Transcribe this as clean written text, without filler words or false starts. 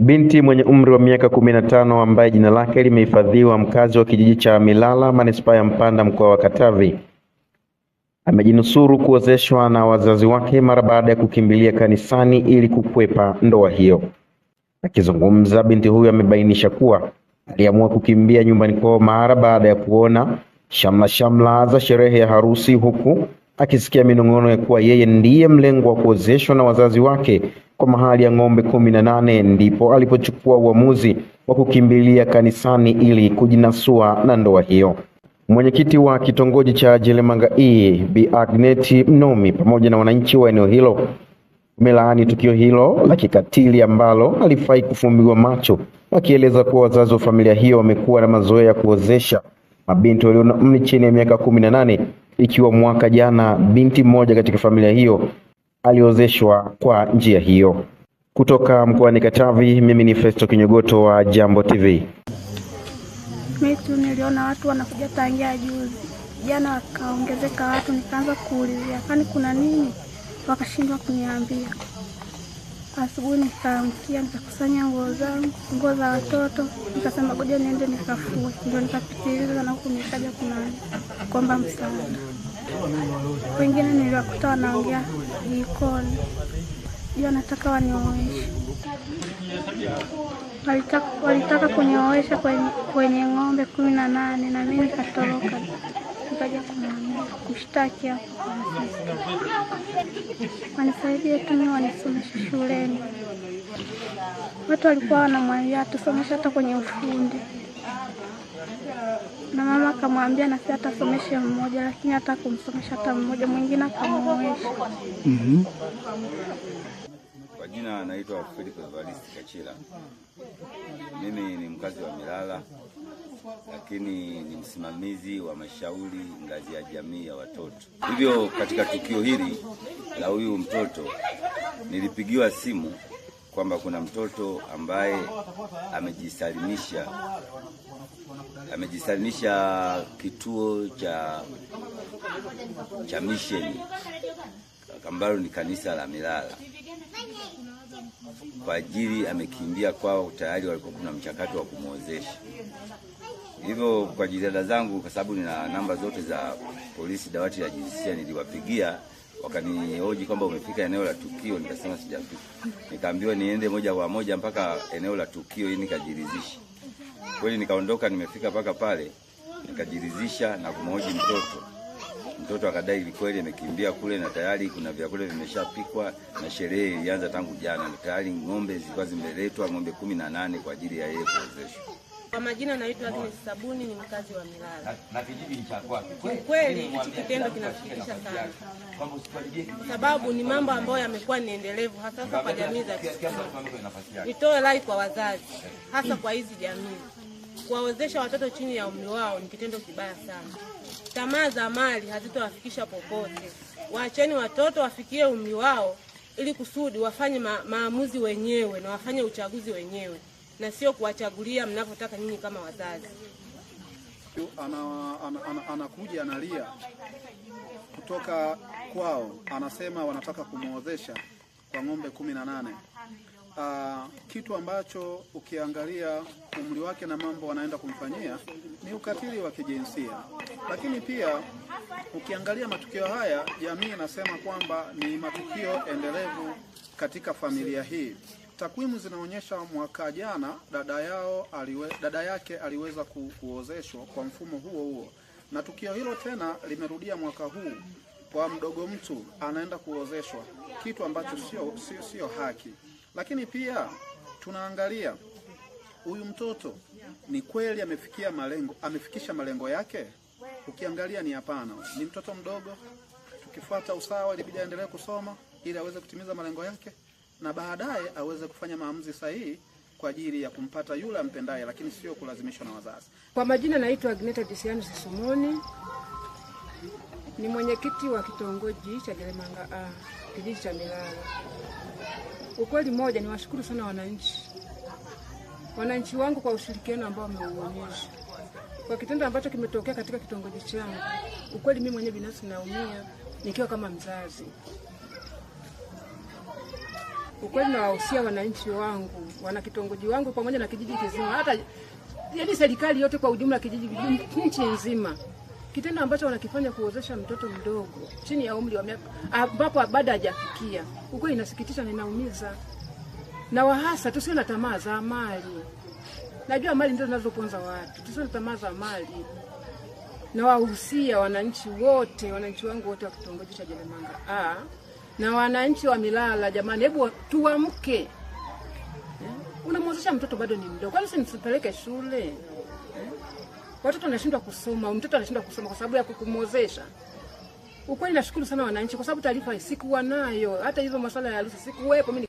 Binti mwenye umri wa miaka 15 ambaye jina lake limehifadhiwa, mkazi wa kijiji cha Milala, manispaa ya Mpanda, mkoa wa Katavi, amejinusuru kuozeshwa na wazazi wake mara baada ya kukimbilia kanisani ili kukwepa ndoa hiyo. Akizungumza, binti huyo amebainisha kuwa aliamua kukimbia nyumbani kwao mara baada ya kuona shamla za sherehe ya harusi, huku akisikia minong'ono ya kuwa yeye ndiye mlengwa wa kuozeshwa na wazazi wake kwa mahali ya ng'ombe 18. Ndipo alipochukua uamuzi wa kukimbilia kanisani ili kujinasua na ndoa hiyo. Mwenyekiti wa kitongoji cha Jelemanga E, Bi Agneti Mnomi, pamoja na wananchi wa eneo hilo wamelaani tukio hilo la kikatili ambalo halifai kufumbiwa macho, wakieleza kuwa wazazi wa familia hiyo wamekuwa na mazoea ya kuozesha mabinti walio na umri chini ya miaka 18, ikiwa mwaka jana binti mmoja katika familia hiyo aliozeshwa kwa njia hiyo. Kutoka mkoani Katavi, mimi ni Festo Kinyogoto wa Jambo TV. Mimi niliona watu wanakuja tangia juzi, jana wakaongezeka watu, nikaanza kuulizia kwani kuna nini, wakashindwa kuniambia. Asubuhi nikaamkia, nikakusanya nguo zangu, nguo za watoto, nikasema ngoja niende nikafue. Ndio nikapitiliza na huko nikaja kuomba msaada. Wengine niliwakuta wanaongea jikoni, ndio nataka wanioeshe. Walitaka kunioesha kwenye ng'ombe 18 na mimi nikatoroka. Nikaja kushtaki hapo. Wanisaidie tu mimi wanisomeshe shuleni. Watu walikuwa wanamwambia tusomeshe hata kwenye ufundi. Na mama akamwambia na si atasomeshe mmoja, lakini hata kumsomesha hata mmoja, mwingine akamuoesha. Kwa jina naitwa Philip Evarist Kachila. Mimi ni mkazi wa Milala, lakini ni msimamizi wa mashauri ngazi ya jamii ya watoto. Hivyo katika tukio hili la huyu mtoto nilipigiwa simu kwamba kuna mtoto ambaye amejisalimisha kituo cha misheni ambalo ni kanisa la Milala, kwa ajili amekimbia kwao, tayari walikuwa kuna mchakato wa kumuozesha. Hivyo kwa jitihada zangu, kwa sababu nina namba zote za polisi dawati la jinsia, niliwapigia, wakanihoji kwamba umefika eneo la tukio. Nikasema sijafika. Nikaambiwa niende moja kwa moja mpaka eneo la tukio ili nikajiridhishe. Kweli nikaondoka, nimefika mpaka pale nikajiridhisha na kumhoji mtoto. Mtoto akadai kweli amekimbia kule na tayari kuna vyakula vimeshapikwa na sherehe ilianza tangu jana, na tayari ng'ombe zilikuwa zimeletwa, ng'ombe 18 kwa ajili ya yeye kuozeshwa. Kwa majina naitwa Agnes Sabuni, ni mkazi wa Milala. Na kijiji cha kwake. Kweli hichi kitendo kinafikirisha sana. Kwa sababu ni mambo ambayo yamekuwa ni endelevu hasa kwa jamii za Kisukuma. Nitoe rai kwa wazazi, hasa kwa hizi jamii. Kuwaozesha watoto chini ya umri wao ni kitendo kibaya sana. Tamaa za mali hazitowafikisha popote. Waacheni watoto wafikie umri wao ili kusudi wafanye maamuzi wenyewe na wafanye uchaguzi wenyewe, na sio kuwachagulia mnavyotaka nyinyi kama wazazi. Anakuja analia kutoka kwao, anasema wanataka kumuozesha kwa ng'ombe 18. Kitu ambacho ukiangalia umri wake na mambo wanaenda kumfanyia ni ukatili wa kijinsia. Lakini pia ukiangalia matukio haya, jamii inasema kwamba ni matukio endelevu katika familia hii. Takwimu zinaonyesha mwaka jana dada yake aliweza kuozeshwa kwa mfumo huo, na tukio hilo tena limerudia mwaka huu kwa mdogo mtu anaenda kuozeshwa, kitu ambacho sio haki. Lakini pia tunaangalia huyu mtoto ni kweli amefikisha malengo yake? Ukiangalia ni hapana, ni mtoto mdogo. Tukifuata usawa, ilibidi aendelee kusoma ili aweze kutimiza malengo yake na baadaye aweze kufanya maamuzi sahihi kwa ajili ya kumpata yule ampendaye, lakini sio kulazimishwa na wazazi. Kwa majina naitwa Agneta Disiano Sisomoni, ni mwenyekiti wa kitongoji cha Jelemanga A, kijiji cha Milala. Ukweli moja, ni washukuru sana wananchi wangu kwa ushirikiano ambao wameuonyesha kwa kitendo ambacho kimetokea katika kitongoji changu. Ukweli mimi mwenyewe binafsi naumia nikiwa kama mzazi. Ukweli nawahusia wananchi wangu, wana kitongoji wangu pamoja na kijiji kizima, hata yaani serikali yote kwa ujumla, kijiji nchi nzima, kitendo ambacho wanakifanya kuozesha mtoto mdogo chini ya umri wa miaka ambapo bado hajafikia, ukweli inasikitisha na inaumiza. Na wahasa tusiwe na tamaa za mali. Najua mali ndio zinazoponza watu. Tusiwe na tamaa za mali. Na wahusia wananchi wote, wananchi wangu wote wa kitongoji cha Jelemanga na wananchi wa Milala, jamani, hebu tuamke. Unamwozesha mtoto bado ni mdogo. Kwani usipeleke shule? Watoto wanashindwa kusoma, mtoto anashindwa kusoma kwa sababu ya kumwozesha. Ukweli nashukuru sana wananchi kwa sababu taarifa sikuwa nayo. Hata hizo masuala ya harusi sikuwepo mimi.